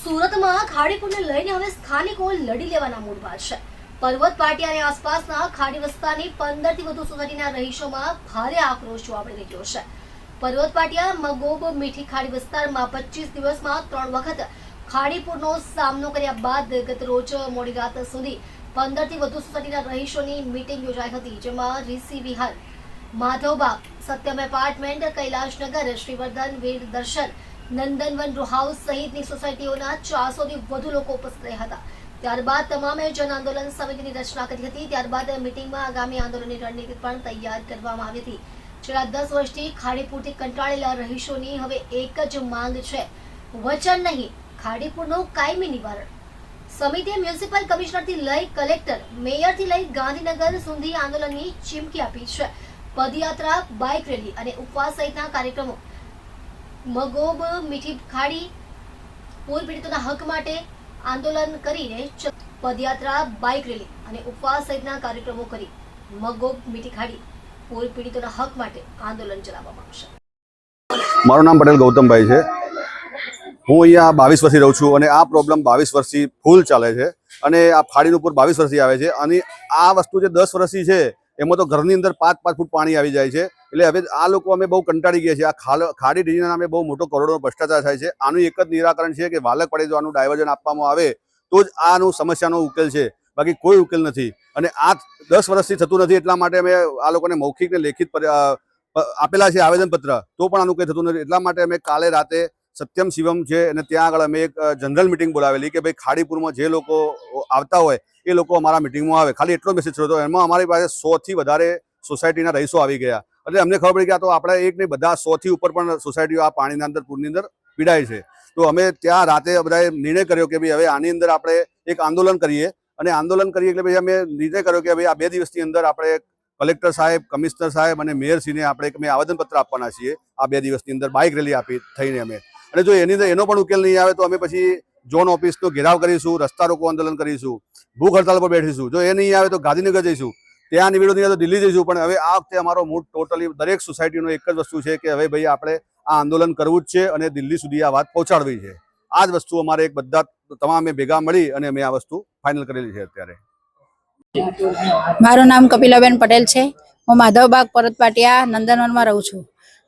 સુરતમાં ખાડીપુરને લઈને હવે સ્થાનિકો લડી લેવાના મૂડમાં છે। પર્વત પાટિયા અને આસપાસના ખાડી વિસ્તારની 15 થી વધુ સોસાયટીના રહીશોમાં ભારે આક્રોશ જોવા મળી રહ્યો છે। પર્વત પાટિયા મગોબ મીઠી ખાડી વિસ્તારમાં 25 દિવસમાં 3 વખત ખાડીપુરનો સામનો કર્યા બાદ ગત રોજ મોડી રાત સુધી 15 થી વધુ સોસાયટીના રહીશોની મીટિંગ યોજાઈ હતી, જેમાં ઋષિ વિહાર, માધવબાગ, સત્યમ એપાર્ટમેન્ટ, કૈલાશનગર, શ્રીવર્ધન, વીર દર્શન, નંદનવન રો હાઉસ સહિતની સોસાયટીઓના 400 થી વધુ લોકો ઉપસ્થિત રહ્યા હતા। ત્યારબાદ તમામે જન આંદોલન સમિતિની રચના કરી હતી। ત્યારબાદ મીટિંગમાં આગામી આંદોલનની રણનીતિ પણ તૈયાર કરવામાં આવી હતી। છેલ્લા 10 વર્ષથી ખાડીપુરથી કંટાળેલા રહીશોની હવે એક જ માંગ છે, વચન નહીં, ખાડીપુરનું કાયમી નિવારણ। સમિતિએ મ્યુનિસિપલ કમિશનરથી લઈ કલેક્ટર, મેયરથી લઈ ગાંધીનગર સુધી આંદોલનની ચીમકી આપી છે। પદયાત્રા, બાઇક રેલી અને ઉપવાસ સહિતના કાર્યક્રમો મગોબ મીઠી ખાડી પૂર પીડિતોના હક માટે આંદોલન કરીને પદયાત્રા, બાઇક રેલી અને ઉપવાસ સહિતના કાર્યક્રમો કરી મગોબ મીઠી ખાડી પૂર પીડિતોના હક માટે આંદોલન ચલાવવામાં આવશે। મારું નામ પટેલ ગૌતમભાઈ છે। હું અહીંયા 22 વર્ષથી રહું છું અને આ પ્રોબ્લેમ 22 વર્ષથી ફૂલ ચાલે છે અને આ ખાડીનું પૂર 22 વર્ષથી આવે છે અને આ વસ્તુ જે 10 વર્ષથી છે એમાં તો ઘરની અંદર 5-5 ફૂટ પાણી આવી જાય છે। એટલે હવે આ લોકો અમે બહુ કંટાળી ગયા છે। આ ખાડી ડીજીના નામે બહુ મોટો કરોડોનો ભ્રષ્ટાચાર થાય છે। આનું એક જ નિરાકરણ છે કે વાલક પડે જો આનું ડાયવર્ઝન આપવામાં આવે તો જ આનું સમસ્યાનો ઉકેલ છે, બાકી કોઈ ઉકેલ નથી। અને આ 10 વર્ષથી થતું નથી, એટલા માટે અમે આ લોકોને મૌખિક ને લેખિત આપેલા છે આવેદનપત્ર, તો પણ આનું કંઈ થતું નથી। એટલા માટે અમે કાલે રાતે સત્યમ શિવમ છે અને ત્યાં આગળ અમે એક જનરલ મિટિંગ બોલાવેલી કે ભાઈ ખાડીપુરમાં જે લોકો આવતા હોય એ લોકો અમારા મિટિંગમાં આવે। ખાલી એટલો મેસેજ થયો હતો, એમાં અમારી પાસે 100 થી વધારે સોસાયટીના રહીશો આવી ગયા। એટલે અમને ખબર પડી કે આ તો આપણે એક નહીં, બધા 100 થી ઉપર પણ સોસાયટીઓ આ પાણીના અંદર પૂરની અંદર પીડાય છે। તો અમે ત્યાં રાતે બધાએ નિર્ણય કર્યો કે ભાઈ હવે આની અંદર આપણે એક આંદોલન કરીએ અને આંદોલન કરીએ એટલે ભાઈ અમે નિર્ણય કર્યો કે ભાઈ આ 2 દિવસની અંદર આપણે કલેક્ટર સાહેબ, કમિશનર સાહેબ અને મેયરશ્રીને આપણે અમે આવેદનપત્ર આપવાના છીએ। આ 2 દિવસની અંદર બાઇક રેલી આપી થઈને અમે, અને જો એની અંદર એનો પણ ઉકેલ નહીં આવે તો અમે પછી ઝોન ઓફિસનો ઘેરાવ કરીશું, રસ્તા રોકો આંદોલન કરીશું, ભૂખ હડતાલ પર બેઠીશું। જો એ નહીં આવે તો ગાંધીનગર જઈશું, ત્યાં નિવેડો નહીં આવે તો દિલ્હી જઈશું। પણ હવે આ વખતે અમારો મૂડ ટોટલી દરેક સોસાયટીનો એક જ વસ્તુ છે કે હવે ભાઈ આપણે આ આંદોલન કરવું જ છે અને દિલ્હી સુધી આ વાત પહોંચાડવી છે। આ જ વસ્તુ અમારે એક બધા તમામે ભેગા મળી અને અમે આ વસ્તુ ફાઇનલ કરેલી છે। અત્યારે મારું નામ કપિલાબેન પટેલ છે। હું માધવબાગ પરત પાટિયા નંદનવનમાં રહું છું।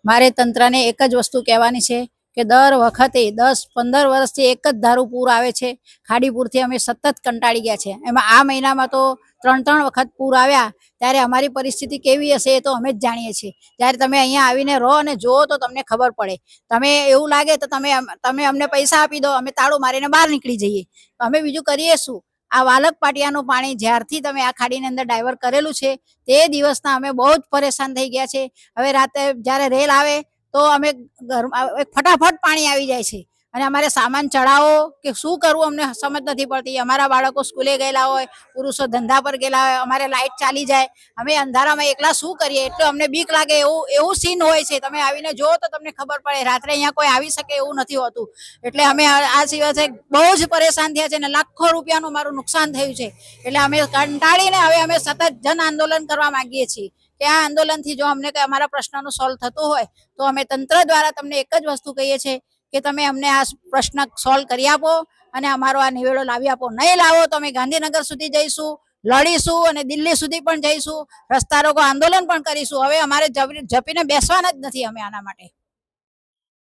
મારે તંત્રને એક જ વસ્તુ કહેવાની છે કે દર વખતે 10-15 વર્ષથી એક જ ધારું પૂર આવે છે। ખાડીપુરથી અમે સતત કંટાળી ગયા છે। એમાં આ મહિનામાં તો 3 વખત પૂર આવ્યા, ત્યારે અમારી પરિસ્થિતિ કેવી હશે એ તો અમે જ જાણીએ છીએ। જ્યારે તમે અહીંયા આવીને રહો અને જુઓ તો તમને ખબર પડે। તમે એવું લાગે તો તમે અમને પૈસા આપી દો, અમે તાળું મારીને બહાર નીકળી જઈએ, અમે બીજું કરીએ શું? આ વાલક પાટિયાનું પાણી જ્યારથી તમે આ ખાડીની અંદર ડાયવર્ટ કરેલું છે તે દિવસના અમે બહુ જ પરેશાન થઈ ગયા છે। હવે રાતે જ્યારે રેલ આવે તો અમે ઘરમાં ફટાફટ પાણી આવી જાય છે અને અમારે સામાન ચડાવો કે શું કરવું અમને સમજ નથી પડતી। અમારા બાળકો સ્કૂલે ગયેલા હોય, પુરુષો ધંધા પર ગયેલા હોય, અમારે લાઇટ ચાલી જાય, અમે અંધારામાં એકલા શું કરીએ? એટલે અમને બીક લાગે એવું સીન હોય છે। તમે આવીને જુઓ તો તમને ખબર પડે, રાત્રે અહીંયા કોઈ આવી શકે એવું નથી હોતું। એટલે અમે આ દિવસે બહુ જ પરેશાન થયા છે અને લાખો રૂપિયાનું મારું નુકસાન થયું છે। એટલે અમે કંટાળીને હવે અમે સતત જન આંદોલન કરવા માંગીએ છીએ કે આ આંદોલનથી જો અમને કંઈ અમારા પ્રશ્નનું સોલ્વ થતું હોય તો અમે તંત્ર દ્વારા તમને એક જ વસ્તુ કહીએ છીએ કે તમે અમને આ પ્રશ્ન સોલ્વ કરી આપો અને અમારો આ નિવેડો લાવી આપો। નહીં લાવો તો અમે ગાંધીનગર સુધી જઈશું, લડીશું અને દિલ્હી સુધી પણ જઈશું, રસ્તા રોકો આંદોલન પણ કરીશું। હવે અમારે જપીને બેસવાના જ નથી અમે આના માટે।